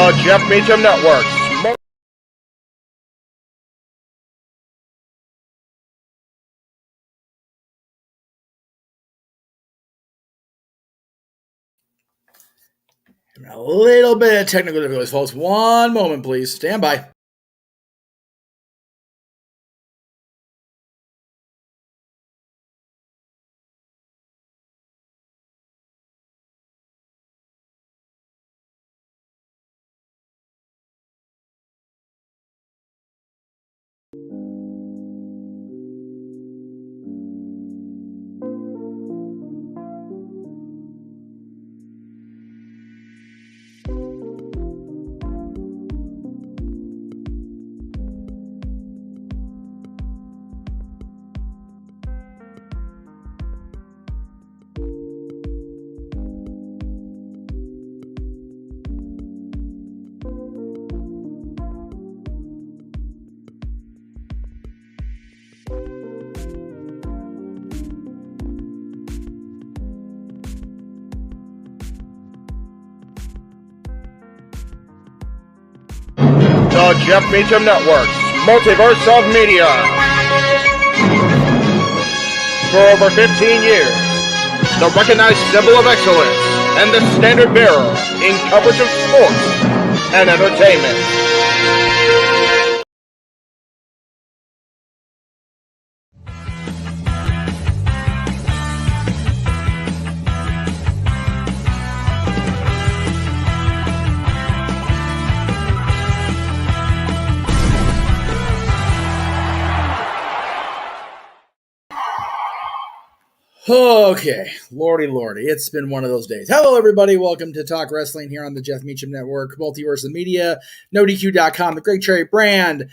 The Jeff Meacham Network. A little bit of technical difficulties, folks. One moment, please. Stand by. The Jeff Meacham Network's Multiverse of Media. For over 15 years, the recognized symbol of excellence and the standard bearer in coverage of sports and entertainment. Okay, lordy, it's been one of those days. Hello, everybody. Welcome to Talk Wrestling here on the Jeff Meacham Network, Multiverse of Media, NoDQ.com, the Greg Cherry brand,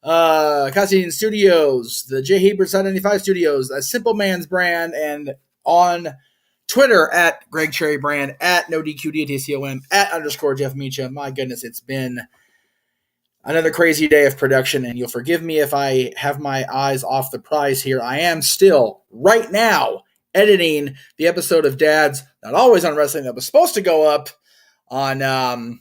Cassian Studios, the J. Hebert Side 95 Studios, a Simple Man's brand, and on Twitter at Greg Cherry brand, at NoDQDATCOM, at _ Jeff Meacham. My goodness, it's been another crazy day of production, and you'll forgive me if I have my eyes off the prize here. I am still, right now, editing the episode of Dad's Not Always on Wrestling that was supposed to go up on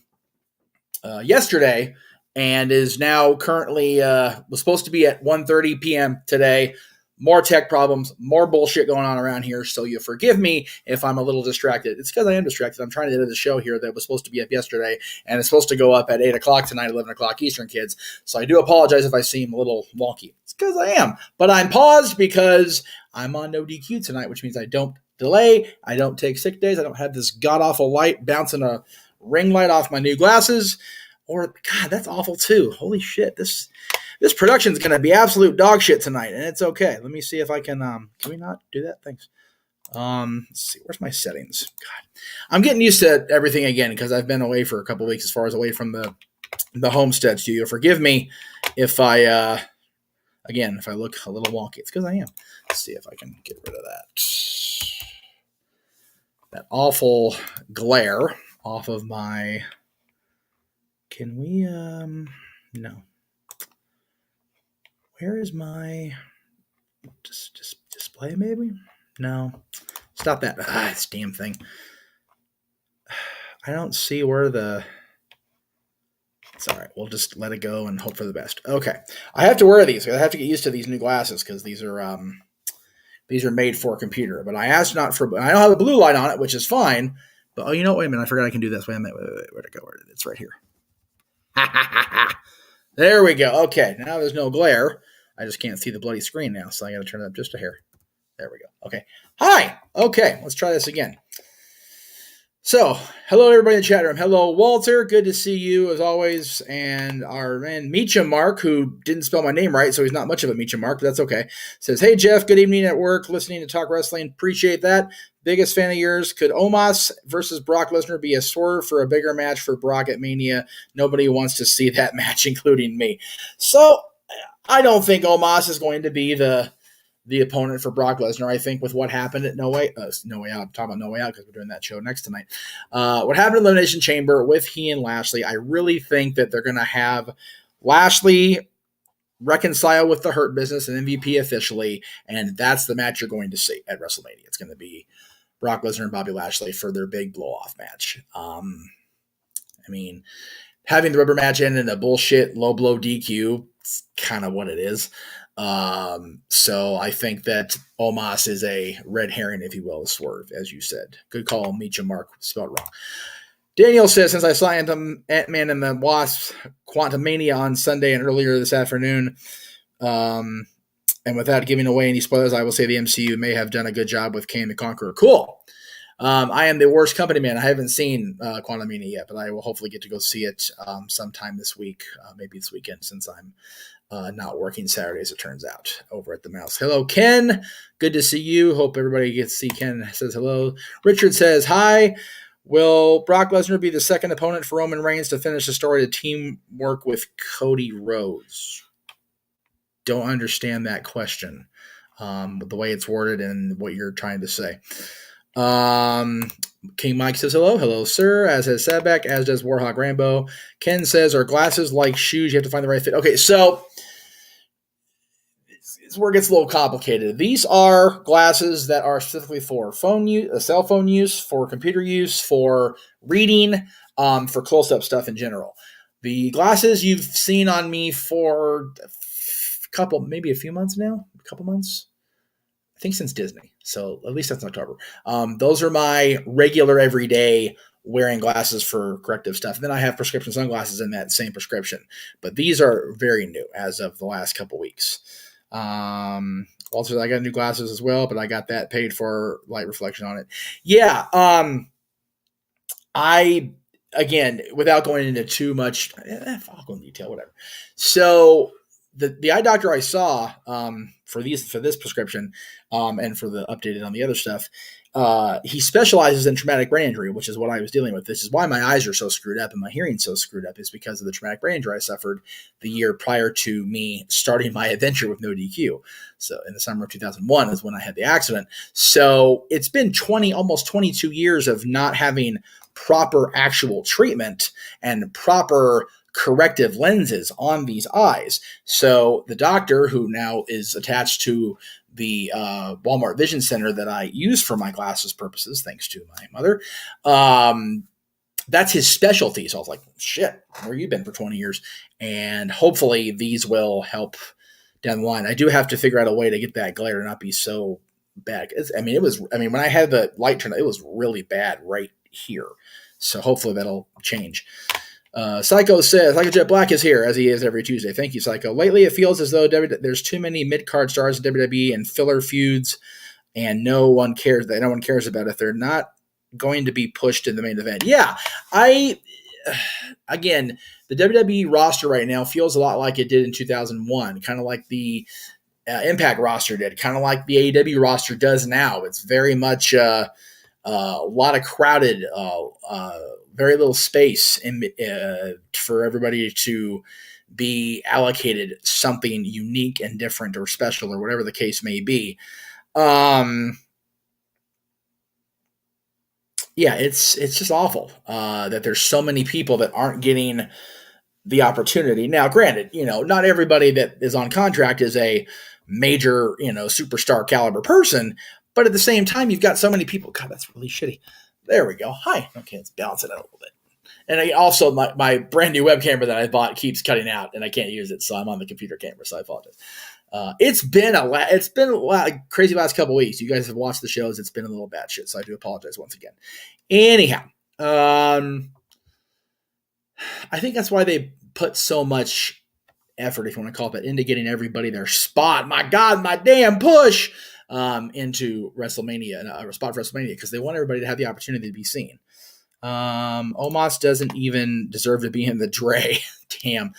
yesterday and is now currently was supposed to be at 1:30 p.m. today. More tech problems, more bullshit going on around here, so you forgive me if I'm a little distracted. It's because I am distracted. I'm trying to edit the show here that was supposed to be up yesterday, and it's supposed to go up at 8 o'clock tonight, 11 o'clock Eastern, kids. So I do apologize if I seem a little wonky. It's because I am. But I'm paused because I'm on no DQ tonight, which means I don't delay, I don't take sick days, I don't have this god-awful light bouncing a ring light off my new glasses. Or, God, that's awful too. Holy shit, this production is going to be absolute dog shit tonight, and it's okay. Let me see if I can we not do that? Thanks. Let's see. Where's my settings? God. I'm getting used to everything again because I've been away for a couple weeks as far as away from the homestead studio. Forgive me if I, again, if I look a little wonky. It's because I am. Let's see if I can get rid of that awful glare off of my... Can we, no. Where is my display, maybe? No. Stop that. This damn thing. I don't see where the... It's all right. We'll just let it go and hope for the best. Okay. I have to wear these. I have to get used to these new glasses because these are made for a computer. But I asked not for... I don't have a blue light on it, which is fine. But, oh, you know, wait a minute. I forgot I can do this. Wait a minute. Wait, where'd it go? It's right here. There we go. Okay. Now there's no glare. I just can't see the bloody screen now, so I got to turn it up just a hair. There we go. Okay. Hi. Okay, let's try this again. So, hello everybody in the chat room. Hello, Walter. Good to see you as always. And our man Meacham Mark, who didn't spell my name right, so he's not much of a Meacham Mark, but that's okay. Says, hey Jeff, good evening at work, listening to Talk Wrestling. Appreciate that. Biggest fan of yours. Could Omos versus Brock Lesnar be a swerve for a bigger match for Brock at Mania? Nobody wants to see that match, including me. So, I don't think Omos is going to be the opponent for Brock Lesnar. I think with what happened at No Way Out, I'm talking about No Way Out because we're doing that show next tonight. What happened in Elimination Chamber with he and Lashley, I really think that they're going to have Lashley reconcile with the Hurt Business and MVP officially, and that's the match you're going to see at WrestleMania. It's going to be Brock Lesnar and Bobby Lashley for their big blow-off match. I mean, having the rubber match end in a bullshit low blow DQ, it's kind of what it is. So I think that Omos is a red herring, if you will, a swerve, as you said. Good call, Meacham. Mark spelled wrong. Daniel says, since I saw Ant-Man and the Wasp Quantumania on Sunday and earlier this afternoon, and without giving away any spoilers, I will say the MCU may have done a good job with Kang the Conqueror. Cool. I am the worst company man. I haven't seen Quantumania yet, but I will hopefully get to go see it sometime this week, maybe this weekend, since I'm not working Saturdays, it turns out, over at the Mouse. Hello, Ken. Good to see you. Hope everybody gets to see Ken says hello. Richard says, hi. Will Brock Lesnar be the second opponent for Roman Reigns to finish the story to teamwork with Cody Rhodes? Don't understand that question, the way it's worded and what you're trying to say. King Mike says hello. Hello, sir. As has Sadback, as does Warhawk Rambo. Ken says, are glasses like shoes? You have to find the right fit. Okay, so it's where it gets a little complicated. These are glasses that are specifically for phone use, cell phone use, for computer use, for reading, for close-up stuff in general. The glasses you've seen on me for maybe a few months now, a couple months, I think since Disney. So at least that's October. Those are my regular everyday wearing glasses for corrective stuff. And then I have prescription sunglasses in that same prescription. But these are very new as of the last couple weeks. Also, I got new glasses as well, but I got that paid for, light reflection on it. Yeah. Again, without going into too much, I'll go in detail, whatever. So the eye doctor I saw for this prescription and for the updated on the other stuff, he specializes in traumatic brain injury, which is what I was dealing with. This is why my eyes are so screwed up and my hearing's so screwed up, is because of the traumatic brain injury I suffered the year prior to me starting my adventure with no DQ. So in the summer of 2001 is when I had the accident. So it's been almost 22 years of not having proper actual treatment and proper corrective lenses on these eyes. So the doctor, who now is attached to the Walmart Vision Center that I use for my glasses purposes, thanks to my mother, that's his specialty. So I was like, shit, where have you been for 20 years? And hopefully these will help down the line. I do have to figure out a way to get that glare to not be so bad. When I had the light turned on, it was really bad right here. So hopefully that'll change. Psycho says, Psycho Jet Black is here, as he is every Tuesday. Thank you, Psycho. Lately, it feels as though there's too many mid-card stars in WWE and filler feuds, and no one cares about it. They're not going to be pushed in the main event. Yeah, again, the WWE roster right now feels a lot like it did in 2001, kind of like the Impact roster did, kind of like the AEW roster does now. It's very much a lot of crowded, very little space for everybody to be allocated something unique and different or special or whatever the case may be. It's just awful that there's so many people that aren't getting the opportunity. Now, granted, not everybody that is on contract is a major, superstar caliber person, but at the same time, you've got so many people. God, that's really shitty. There we go. Hi. Okay, let's balance it out a little bit. And also, my brand new web camera that I bought keeps cutting out, and I can't use it, so I'm on the computer camera. So I apologize. It's been a crazy last couple weeks. You guys have watched the shows. It's been a little bad shit, so I do apologize once again. Anyhow, I think that's why they put so much effort, if you want to call it that, into getting everybody their spot. My God, my damn push. Into WrestleMania, a spot for WrestleMania, because they want everybody to have the opportunity to be seen. Omos doesn't even deserve to be in the Dre. Damn,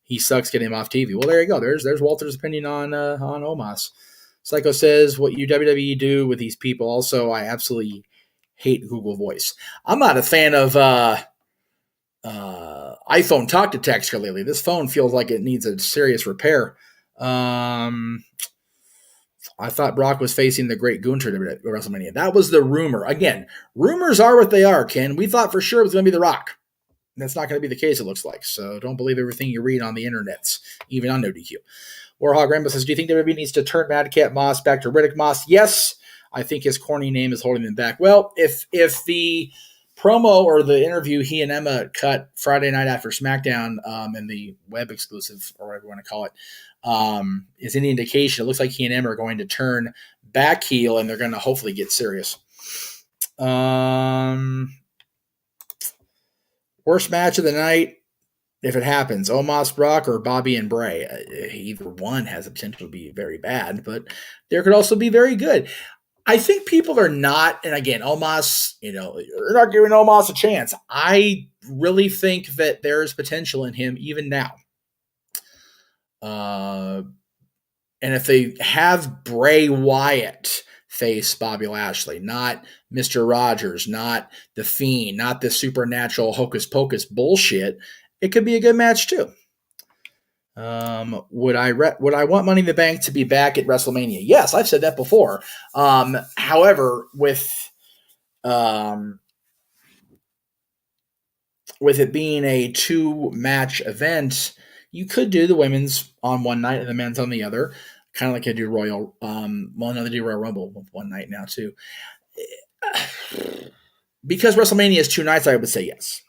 he sucks getting him off TV. Well, there you go. There's Walter's opinion on Omos. Psycho says, what you WWE do with these people. Also, I absolutely hate Google Voice. I'm not a fan of iPhone talk to text lately. This phone feels like it needs a serious repair. I thought Brock was facing the Great Gunther at WrestleMania. That was the rumor. Again, rumors are what they are, Ken. We thought for sure it was going to be The Rock. That's not going to be the case, it looks like. So don't believe everything you read on the internets, even on No DQ. Warhog Rambo says, do you think WWE needs to turn Madcap Moss back to Riddick Moss? Yes. I think his corny name is holding him back. Well, if the promo or the interview he and Emma cut Friday night after SmackDown in the web exclusive, or whatever you want to call it, is any indication. It looks like he and Emma are going to turn back heel, and they're going to hopefully get serious. Worst match of the night, if it happens, Omos Brock or Bobby and Bray. Either one has the potential to be very bad, but there could also be very good. I think people are not, and again, Omos, you're not giving Omos a chance. I really think that there is potential in him even now. And if they have Bray Wyatt face Bobby Lashley, not Mr. Rogers, not The Fiend, not the supernatural hocus pocus bullshit, it could be a good match too. Would I want Money in the Bank to be back at WrestleMania? Yes, I've said that before. However, with it being a 2-match event, you could do the women's on one night and the men's on the other, kind of like I do Royal. They do Royal Rumble one night now too. Because WrestleMania is 2 nights, I would say yes.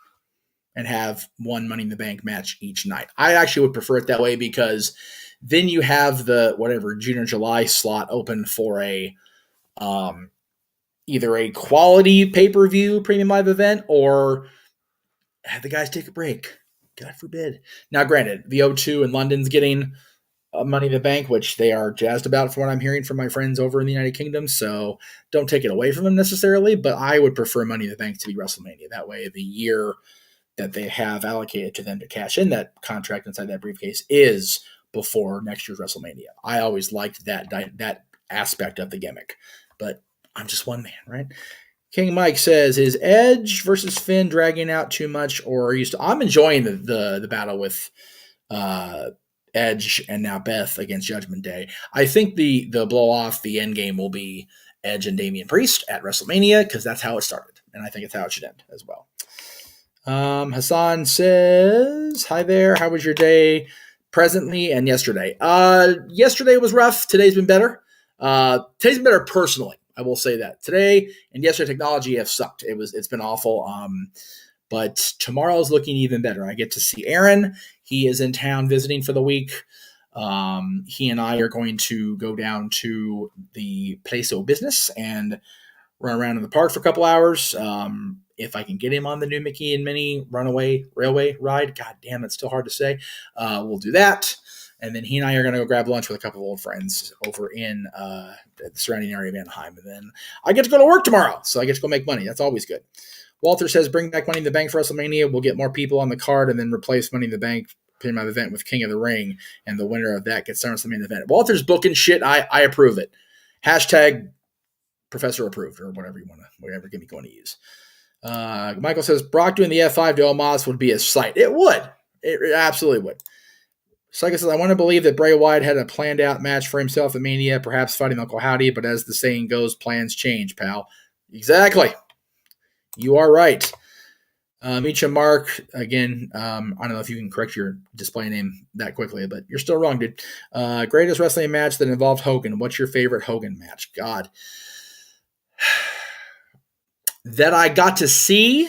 And have one Money in the Bank match each night. I actually would prefer it that way because then you have the June or July slot open for a either a quality pay-per-view premium live event or have the guys take a break. God forbid. Now, granted, the O2 in London's getting Money in the Bank, which they are jazzed about from what I'm hearing from my friends over in the United Kingdom. So don't take it away from them necessarily, but I would prefer Money in the Bank to be WrestleMania. That way the year that they have allocated to them to cash in that contract inside that briefcase is before next year's WrestleMania. I always liked that aspect of the gimmick, but I'm just one man, right? King Mike says, is Edge versus Finn dragging out too much, or are you I'm enjoying the battle with Edge and now Beth against Judgment Day. I think the blow off, the end game will be Edge and Damian Priest at WrestleMania because that's how it started, and I think it's how it should end as well. Hassan says, hi there. How was your day presently and yesterday? Yesterday was rough. Today's been better. Today's been better personally. I will say that. Today and yesterday technology have sucked. It's been awful. But tomorrow's looking even better. I get to see Aaron. He is in town visiting for the week. He and I are going to go down to the Place of Business and run around in the park for a couple hours. If I can get him on the new Mickey and Minnie Runaway Railway ride, god damn, it's still hard to say. We'll do that. And then he and I are going to go grab lunch with a couple of old friends over in the surrounding area of Anaheim. And then I get to go to work tomorrow, so I get to go make money. That's always good. Walter says, bring back Money in the Bank for WrestleMania. We'll get more people on the card and then replace Money in the Bank premium event with King of the Ring. And the winner of that gets WrestleMania in the event. Walter's booking shit. I approve it. Hashtag Professor approved or whatever gimmick you want to use. Michael says, Brock doing the F5 to Omos would be a sight. It would. It absolutely would. Psycho says, I want to believe that Bray Wyatt had a planned out match for himself at Mania, perhaps fighting Uncle Howdy, but as the saying goes, plans change, pal. Exactly. You are right. Meacham Mark, again, I don't know if you can correct your display name that quickly, but you're still wrong, dude. Greatest wrestling match that involved Hogan. What's your favorite Hogan match? God. That I got to see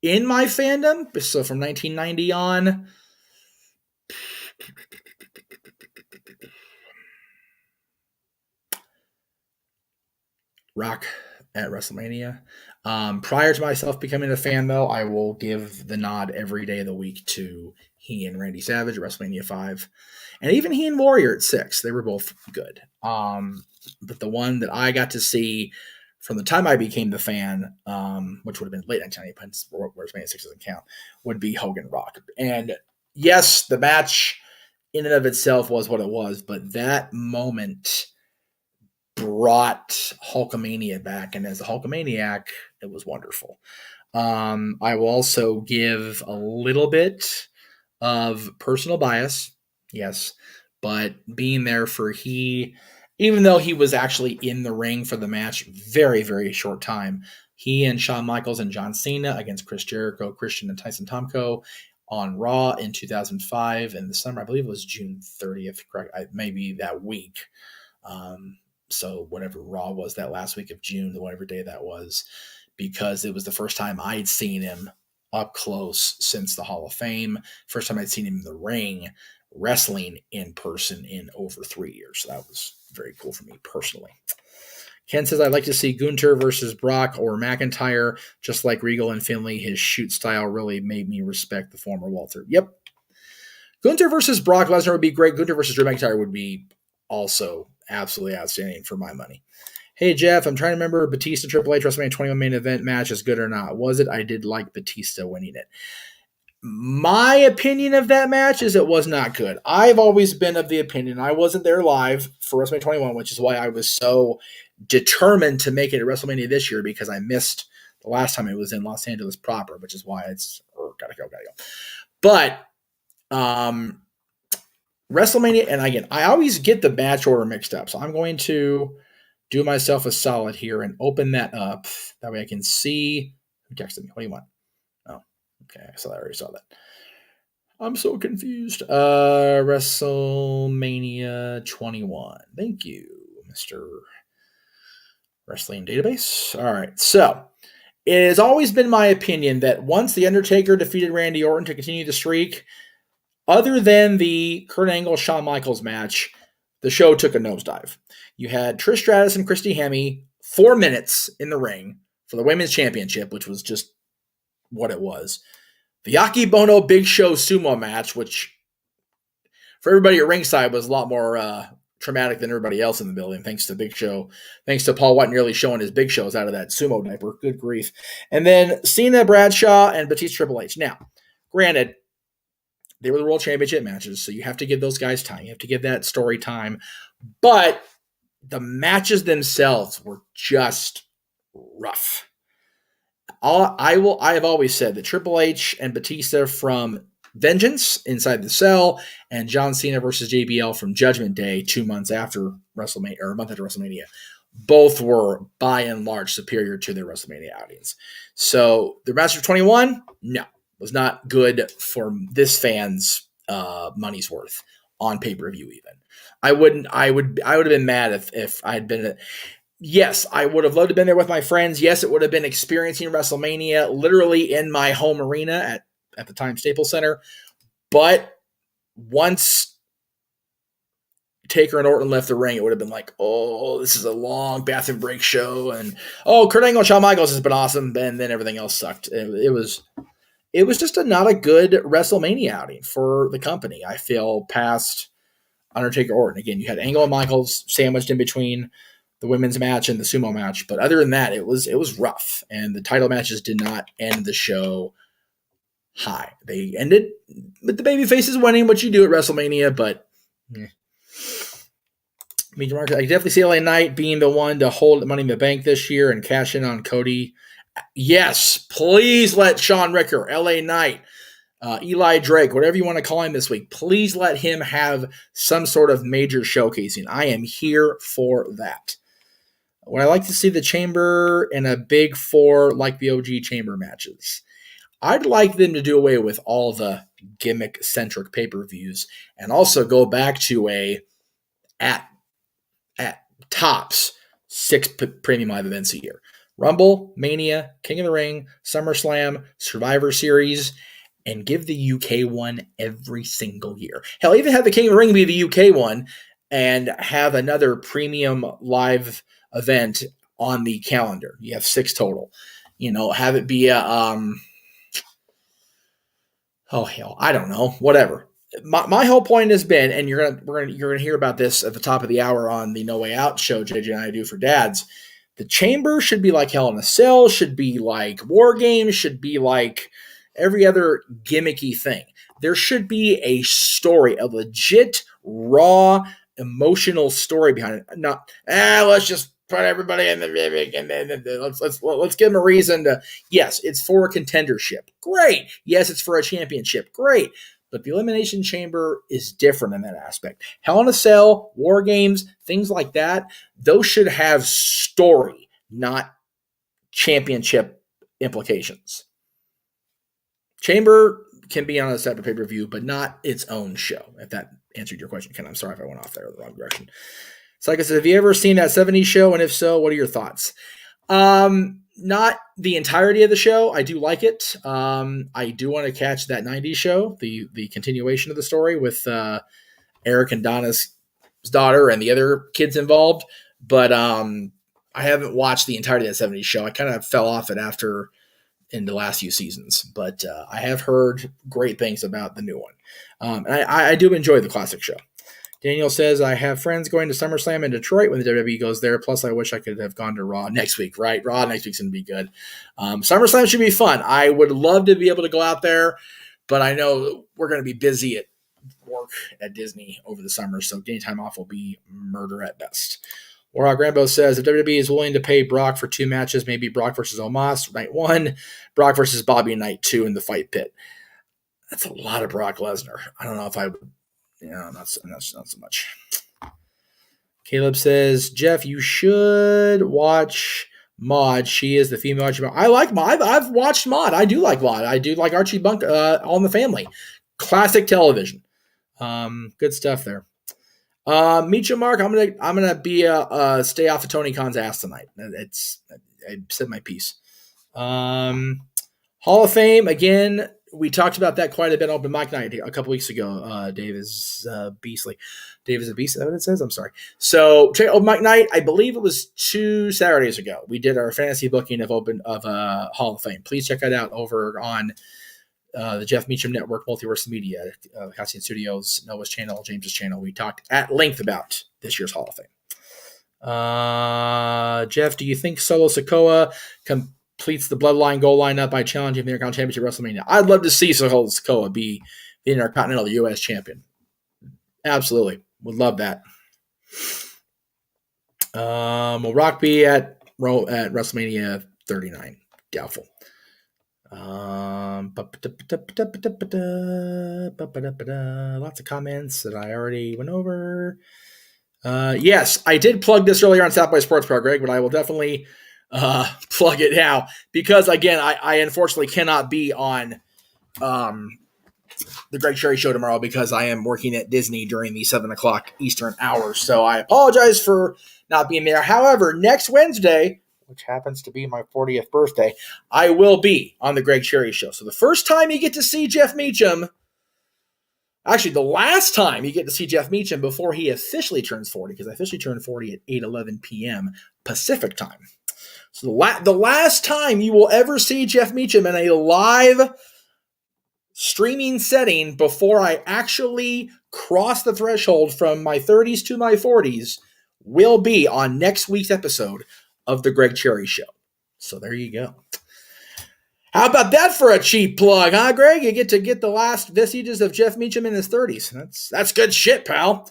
in my fandom, so from 1990 on, Rock at WrestleMania. Prior to myself becoming a fan, though, I will give the nod every day of the week to he and Randy Savage at WrestleMania 5. And even he and Warrior at 6. They were both good. But the one that I got to see from the time I became the fan, which would have been late 1990, WrestleMania 6 doesn't count, would be Hogan Rock. And yes, the match in and of itself was what it was, but that moment brought Hulkamania back, and as a Hulkamaniac, it was wonderful. I will also give a little bit of personal bias, yes, but being there for even though he was actually in the ring for the match, very, very short time, he and Shawn Michaels and John Cena against Chris Jericho, Christian, and Tyson Tomko on Raw in 2005 in the summer. I believe it was June 30th, correct? Maybe that week. So whatever Raw was that last week of June, whatever day that was, because it was the first time I'd seen him up close since the Hall of Fame. First time I'd seen him in the ring wrestling in person in over 3 years. So that was very cool for me personally. Ken says, I'd like to see Gunther versus Brock or McIntyre. Just like Regal and Finlay, his shoot style really made me respect the former Walter. Yep. Gunther versus Brock Lesnar would be great. Gunther versus Drew McIntyre would be also absolutely outstanding for my money. Hey, Jeff, I'm trying to remember Batista Triple H WrestleMania 21 main event match is good or not. Was it? I did like Batista winning it. My opinion of that match is it was not good. I've always been of the opinion, I wasn't there live for WrestleMania 21, which is why I was so determined to make it at WrestleMania this year, because I missed the last time it was in Los Angeles proper, which is why it's gotta go. But WrestleMania, and again, I always get the match order mixed up, so I'm going to do myself a solid here and open that up. That way I can see who texted me. What do you want? Oh, okay. I already saw that. I'm so confused. WrestleMania 21. Thank you, Mr. Wrestling Database. All right. So it has always been my opinion that once The Undertaker defeated Randy Orton to continue the streak, other than the Kurt Angle Shawn Michaels match, the show took a nosedive. You had Trish Stratus and Christy Hemme 4 minutes in the ring for the Women's Championship, which was just what it was. The Yaki Bono Big Show sumo match, which for everybody at ringside was a lot more traumatic than everybody else in the building, thanks to Big Show. Thanks to Paul White nearly showing his Big Shows out of that sumo diaper. Good grief. And then Cena, Bradshaw, and Batista Triple H. Now, granted, they were the World Championship matches, so you have to give those guys time. You have to give that story time. But the matches themselves were just rough. I have always said that Triple H and Batista from Vengeance Inside the Cell and John Cena versus JBL from Judgment Day 2 months after WrestleMania, or a month after WrestleMania, both were by and large superior to their WrestleMania outings. So the match of 21, no, was not good for this fan's money's worth on pay-per-view. Even I would have been mad if I had been. Yes, I would have loved to have been there with my friends. Yes, it would have been experiencing WrestleMania literally in my home arena at the time Staples Center. But once Taker and Orton left the ring, it would have been like, oh, this is a long bathroom break show. And, oh, Kurt Angle and Shawn Michaels has been awesome. And then everything else sucked. It was just not a good WrestleMania outing for the company. I feel past Undertaker Orton. Again, you had Angle and Michaels sandwiched in between the women's match and the sumo match. But other than that, it was rough. And the title matches did not end the show high. They ended with the baby faces winning, what you do at WrestleMania, but I definitely see LA Knight being the one to hold Money in the Bank this year and cash in on Cody. Yes, please let Sean Ricker, LA Knight, Eli Drake, whatever you want to call him this week, please let him have some sort of major showcasing. I am here for that. Would I like to see the Chamber in a big four like the OG Chamber matches? I'd like them to do away with all the gimmick-centric pay-per-views and also go back to at tops 6 premium live events a year. Rumble, Mania, King of the Ring, SummerSlam, Survivor Series, and give the UK one every single year. Hell, even have the King of the Ring be the UK one and have another premium live event on the calendar. You have 6 total. Have it be a oh hell, I don't know, whatever. My whole point has been, and you're gonna hear about this at the top of the hour on the No Way Out show JJ and I do for dads. The Chamber should be like Hell in a Cell, should be like War Games, should be like every other gimmicky thing. There should be a story, a legit, raw, emotional story behind it. Not, let's just put everybody in the gimmick and let's give them a reason to. Yes, it's for a contendership. Great. Yes, it's for a championship. Great. But the Elimination Chamber is different in that aspect. Hell in a Cell, War Games, things like that, those should have story, not championship implications. Chamber can be on a separate pay-per-view, but not its own show, if that answered your question, Ken. I'm sorry if I went off there in the wrong direction. So like I said, have you ever seen that 70s show? And if so, what are your thoughts? Not the entirety of the show. I do like it. I do want to catch that 90s show, the continuation of the story with Eric and Donna's daughter and the other kids involved. But I haven't watched the entirety of that 70s show. I kind of fell off it after in the last few seasons, but I have heard great things about the new one. And I do enjoy the classic show. Daniel says, I have friends going to SummerSlam in Detroit when the WWE goes there. Plus, I wish I could have gone to Raw next week, right? Raw next week's going to be good. SummerSlam should be fun. I would love to be able to go out there, but I know we're going to be busy at work at Disney over the summer, so getting time off will be murder at best. Warhawk Rambo says, if WWE is willing to pay Brock for 2 matches, maybe Brock versus Omos, night 1, Brock versus Bobby, night 2 in the fight pit. That's a lot of Brock Lesnar. I don't know if I would. Yeah, not so much. Caleb says, Jeff, you should watch Maude. She is the female Archie Bunker. I like Maude. I've watched Maude. I do like Maude. I do like Archie Bunker, All in the Family. Classic television. Good stuff there. Meacham Mark, I'm gonna be stay off of Tony Khan's ass tonight. I said my piece. Hall of Fame again. We talked about that quite a bit on Open Mic Night a couple weeks ago. Dave is beastly. Dave is a beast. Is that what it says? I'm sorry. So check Open Mic Night. I believe it was 2 Saturdays ago. We did our fantasy booking of Hall of Fame. Please check that out over on the Jeff Meacham Network, Multiverse Media, Cassian Studios, Noah's channel, James's channel. We talked at length about this year's Hall of Fame. Jeff, do you think Solo Sikoa completes the Bloodline goal lineup by challenging the Intercontinental Championship at WrestleMania? I'd love to see Solo Sikoa be the Intercontinental U.S. champion. Absolutely. Would love that. Will Rock be at WrestleMania 39? Doubtful. Lots of comments that I already went over. Yes, I did plug this earlier on South by Sports Pro, Greg, but I will definitely plug it now because, again, I unfortunately cannot be on the Greg Cherry Show tomorrow because I am working at Disney during the 7 o'clock Eastern hours. So I apologize for not being there. However, next Wednesday, which happens to be my 40th birthday, I will be on the Greg Cherry Show. So the first time you get to see Jeff Meacham, actually the last time you get to see Jeff Meacham before he officially turns 40, because I officially turned 40 at 8:11 p.m. Pacific time. So the last time you will ever see Jeff Meacham in a live streaming setting before I actually cross the threshold from my 30s to my 40s will be on next week's episode of the Greg Cherry Show. So there you go. How about that for a cheap plug, huh, Greg? You get to get the last vestiges of Jeff Meacham in his 30s. That's good shit, pal.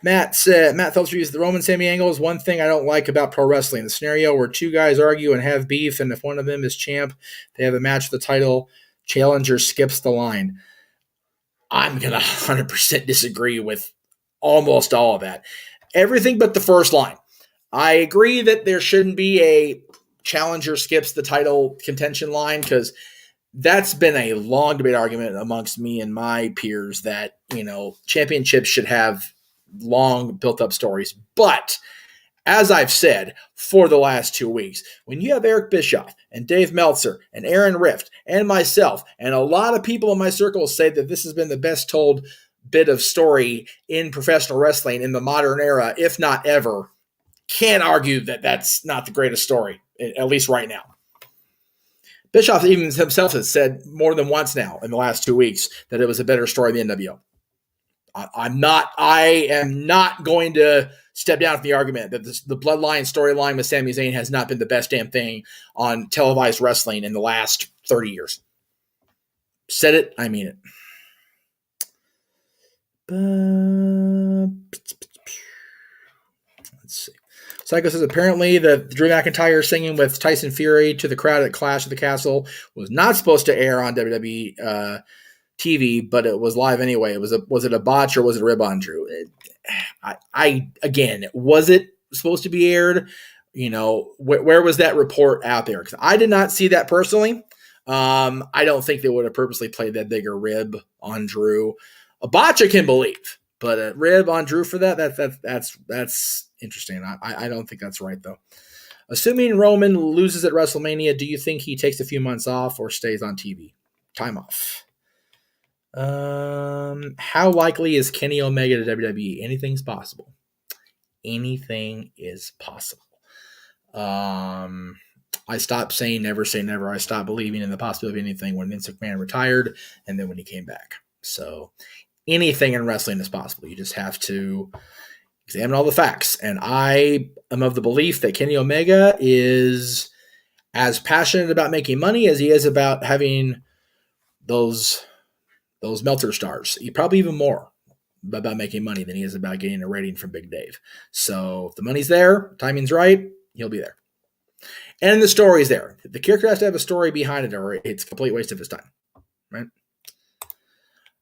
Matt Phelps reviews the Roman Sammy angle is one thing I don't like about pro wrestling. The scenario where 2 guys argue and have beef, and if one of them is champ, they have a match for the title. Challenger skips the line. I'm going to 100% disagree with almost all of that. Everything but the first line. I agree that there shouldn't be a challenger skips the title contention line because that's been a long debate argument amongst me and my peers that, championships should have long built up stories. But as I've said for the last 2 weeks, when you have Eric Bischoff and Dave Meltzer and Aaron Rift and myself and a lot of people in my circles say that this has been the best told bit of story in professional wrestling in the modern era, if not ever, can't argue that that's not the greatest story, at least right now. Bischoff even himself has said more than once now in the last 2 weeks that it was a better story than the NWO. I am not going to step down from the argument that the Bloodline storyline with Sami Zayn has not been the best damn thing on televised wrestling in the last 30 years. Said it, I mean it. Let's see. Psycho says apparently the Drew McIntyre singing with Tyson Fury to the crowd at Clash of the Castle was not supposed to air on WWE TV, but it was live anyway. Was it a botch or was it a rib on Drew? Again, was it supposed to be aired? Where was that report out there? Because I did not see that personally. I don't think they would have purposely played that bigger rib on Drew. A botch I can believe, But rib on Drew for that's interesting. I don't think that's right though. Assuming Roman loses at WrestleMania, do you think he takes a few months off or stays on TV? Time off. How likely is Kenny Omega to WWE? Anything's possible. Anything is possible. I stopped saying never say never. I stopped believing in the possibility of anything when Vince McMahon retired and then when he came back. So anything in wrestling is possible. You just have to examine all the facts. And I am of the belief that Kenny Omega is as passionate about making money as he is about having those Meltzer stars. He probably even more about making money than he is about getting a rating from Big Dave. So if the money's there, timing's right, he'll be there. And the story's there. The character has to have a story behind it or it's a complete waste of his time. Right?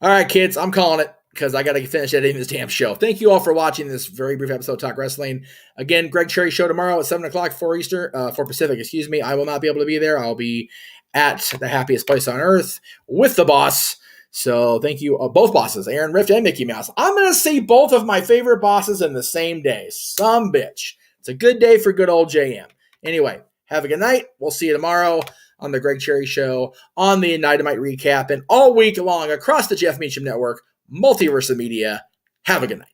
All right, kids, I'm calling it because I got to finish editing this damn show. Thank you all for watching this very brief episode of Talk Wrestling. Again, Greg Cherry show tomorrow at 7 o'clock for Pacific, excuse me. I will not be able to be there. I'll be at the happiest place on earth with the boss. So thank you, both bosses, Aaron Rift and Mickey Mouse. I'm going to see both of my favorite bosses in the same day. Some bitch. It's a good day for good old JM. Anyway, have a good night. We'll see you tomorrow on the Greg Cherry Show, on the Dynamite Recap, and all week long across the Jeff Meacham Network, Multiverse of Media. Have a good night.